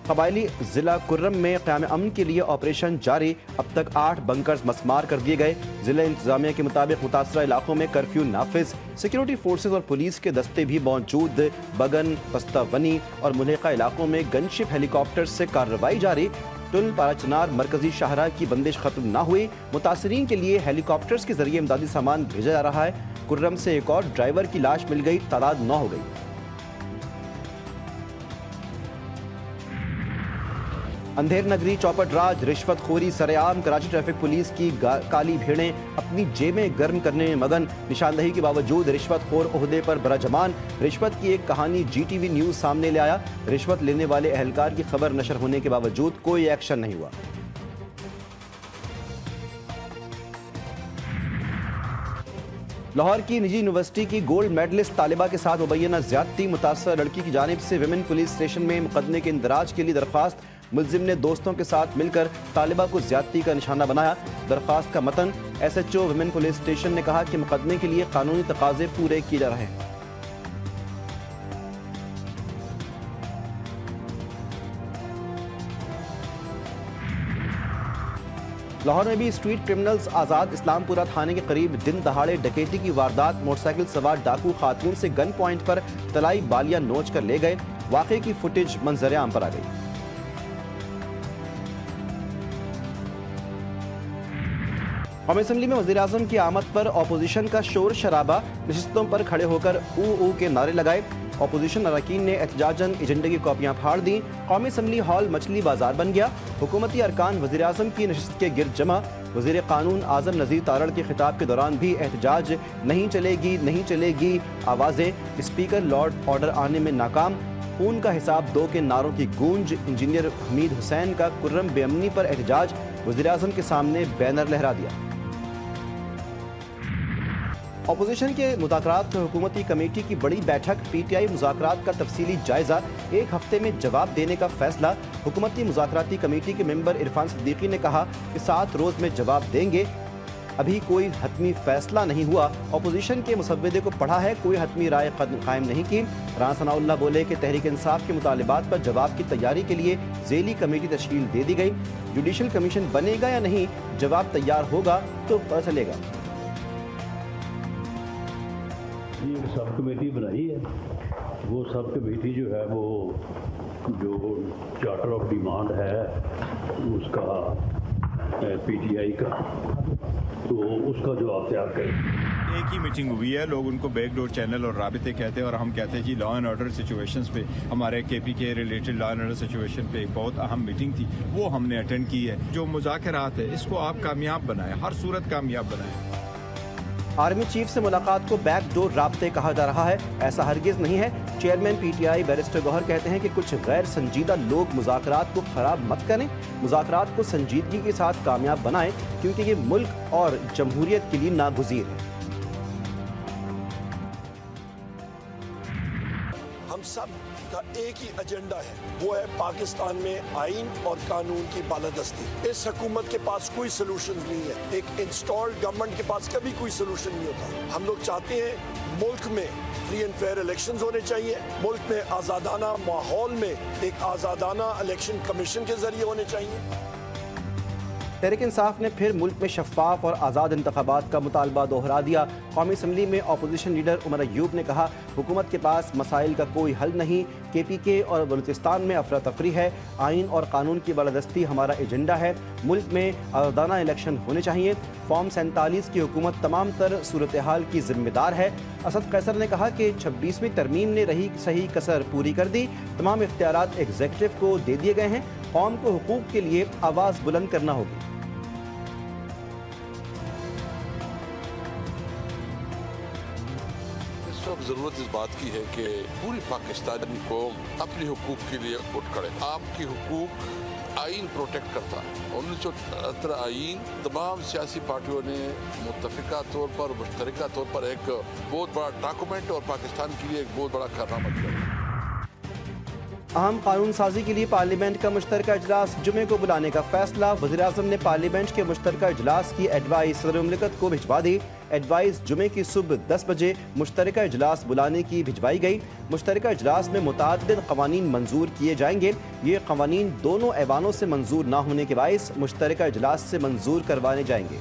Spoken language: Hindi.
कबायली जिला कुर्रम में क़याम अमन के लिए ऑपरेशन जारी। अब तक 8 बंकर्स मस्मार कर दिए गए। जिला इंतजामिया के मुताबिक मुतासरा इलाकों में कर्फ्यू नाफिज। सिक्योरिटी फोर्सेज और पुलिस के दस्ते भी मौजूद। बगन, पस्तावनी और मुल्हिका इलाकों में गनशिप हेलीकॉप्टर से कार्रवाई जारी। टुल पाराचनार मरकजी शाहरा की बंदिश खत्म ना हुई। मुतासरीन के लिए हेलीकॉप्टर्स के जरिए इमदादी सामान भेजा जा रहा है। कुर्रम से एक और ड्राइवर की लाश मिल गई, तादाद 9 हो गई। अंधेर नगरी चौपट राज, रिश्वतखोरी सरेआम। कराची ट्रैफिक पुलिस की काली भेड़ें अपनी जेबें गर्म करने में मगन। निशानदही के बावजूद रिश्वतखोर ओहदे पर बराजमान। रिश्वत की एक कहानी GTV न्यूज सामने ले आया। रिश्वत लेने वाले एहलकार की खबर नशर होने के बावजूद कोई एक्शन नहीं हुआ। लाहौर की निजी यूनिवर्सिटी की गोल्ड मेडलिस्ट तालिबा के साथ मुबैना ज्यादती। मुतासर लड़की की जानिब से विमेन पुलिस स्टेशन में मुकदमे के इंदराज के लिए दरख्वास्त। मुलजिम ने दोस्तों के साथ मिलकर तालिबा को ज्यादती का निशाना बनाया। दरख्वास्त का मतन। SHO विमेन पुलिस स्टेशन ने कहा कि मुकदमे के लिए कानूनी तकाजे पूरे किए जा रहे हैं। लाहौर में भी स्ट्रीट क्रिमिनल्स आज़ाद। इस्लामपुरा थाने के करीब दिन दहाड़े डकैती की वारदात। मोटरसाइकिल सवार डाकू खातून से गन पॉइंट पर तलाई बालियां नोच कर ले गए। वाक़े की फुटेज मंजर आम पर आ गई। कौमी असम्बली में वज़ीर-ए-आज़म की आमद पर अपोजिशन का शोर शराबा। नशिस्तों पर खड़े होकर ऊ के नारे लगाए। अपोजिशन अरकान ने एहतजाजन एजेंडे की कॉपियां फाड़ दी। कौमी असम्बली हॉल मछली बाजार बन गया। हुकूमती अरकान वज़ीर-ए-आज़म की नशिस्त के गिर्द जमा। वज़ीर कानून आज़म नज़ीर तारड़ के खिताब के दौरान भी एहतजाज। नहीं चलेगी नहीं चलेगी आवाज़ें। स्पीकर लॉर्ड ऑर्डर आने में नाकाम। खून का हिसाब 2 के नारों की गूंज। इंजीनियर हमीद हुसैन का कुर्रम बेअमनी पर एहतजाज। वज़ीर-ए-आज़म के सामने बैनर लहरा दिया। अपोजिशन के मुज़ाकरात हुकूमती कमेटी की बड़ी बैठक। PTI मुज़ाकरात का तफसीली जायजा। 1 हफ्ते में जवाब देने का फैसला। हुकूमती मुज़ाकराती कमेटी के मेंबर इरफान सिद्दीकी ने कहा कि 7 रोज़ में जवाब देंगे। अभी कोई हतमी फैसला नहीं हुआ। अपोजिशन के मुसव्वदे को पढ़ा है, कोई हतमी राय कायम नहीं की। राना सनाउल्लाह बोले कि तहरीक इंसाफ के मुतालिबात पर जवाब की तैयारी के लिए झेली कमेटी तश्कील दे दी गई। जुडिशल कमीशन बनेगा या नहीं, जवाब तैयार होगा तो पता चलेगा। एक सब कमेटी बनाई है। वो सब कमेटी जो है वो जो चार्टर ऑफ डिमांड है उसका PTI का, तो उसका जवाब तैयार करें। एक ही मीटिंग हुई है, लोग उनको बैकडोर चैनल और राबिते कहते हैं और हम कहते हैं जी लॉ एंड ऑर्डर सिचुएशंस पे हमारे KP के related law and order situation पे एक बहुत अहम मीटिंग थी, वो हमने अटेंड की है। जो मुज़ाकरात है इसको आप कामयाब बनाएं, हर सूरत कामयाब बनाएं। आर्मी चीफ से मुलाकात को बैकडोर राब्ते कहा जा रहा है, ऐसा हरगिज नहीं है। चेयरमैन PTI बैरिस्टर गौहर कहते हैं कि कुछ गैर संजीदा लोग मुज़ाकरात को खराब मत करें, मुज़ाकरात को संजीदगी के साथ कामयाब बनाएं, क्योंकि ये मुल्क और जमहूरियत के लिए नागुज़ीर है। हम सब का एक ही एजेंडा है, वो है पाकिस्तान में आइन और कानून की बालादस्ती। इस हुकूमत के पास कोई सोल्यूशन नहीं है। एक इंस्टॉल्ड गवर्नमेंट के पास कभी कोई सोल्यूशन नहीं होता। हम लोग चाहते हैं मुल्क में फ्री एंड फेयर इलेक्शंस होने चाहिए। मुल्क में आज़ादाना माहौल में एक आज़ादाना इलेक्शन कमीशन के जरिए होने चाहिए। तहरीक इंसाफ ने फिर मुल्क में शफाफ और आज़ाद इंतखाबात का मुतालबा दोहरा दिया। कौमी असम्बली में अपोजिशन लीडर उमर अयूब ने कहा हुकूमत के पास मसाइल का कोई हल नहीं। KPK और बलूचिस्तान में अफरा तफरी है। आइन और कानून की बालादस्ती हमारा एजेंडा है। मुल्क में आज़ादाना इलेक्शन होने चाहिए। फॉर्म 47 की हुकूमत तमाम तर सूरत हाल की जिम्मेदार है। असद कैसर ने कहा कि 26वीं तरमीम ने रही सही कसर पूरी कर दी। तमाम इख्तियारात एग्जीक्यूटिव को दे दिए गए हैं। कौम को हुकूक के लिए आवाज़ बुलंद करना होगी। ज़रूरत इस बात की है कि पूरी पाकिस्तानी कौम अपने हुकूक के लिए उठ खड़े। आपकी हुकूक आइन प्रोटेक्ट करता है। 1973 आइन तमाम सियासी पार्टियों ने मुत्तफ़िका तौर पर मुश्तरका तौर पर एक बहुत बड़ा डॉक्यूमेंट और पाकिस्तान के लिए एक बहुत बड़ा कारनामा किया। अहम कानून साजी के लिए पार्लियामेंट का मुश्तरका इजलास जुमे को बुलाने का फैसला। वज़ीर-ए-आज़म ने पार्लियामेंट के मुश्तरका इजलास की एडवाइस सदर मुमलिकत को भिजवा दी। एडवाइस जुमे की सुबह 10 बजे मुश्तरका इजलास बुलाने की भिजवाई गई। मुश्तरका इजलास में मुतअद्दिद क़वानीन मंजूर किए जाएंगे। ये क़वानीन दोनों ऐवानों से मंजूर न होने के बाइस मुश्तरका इजलास से मंजूर करवाने जाएंगे।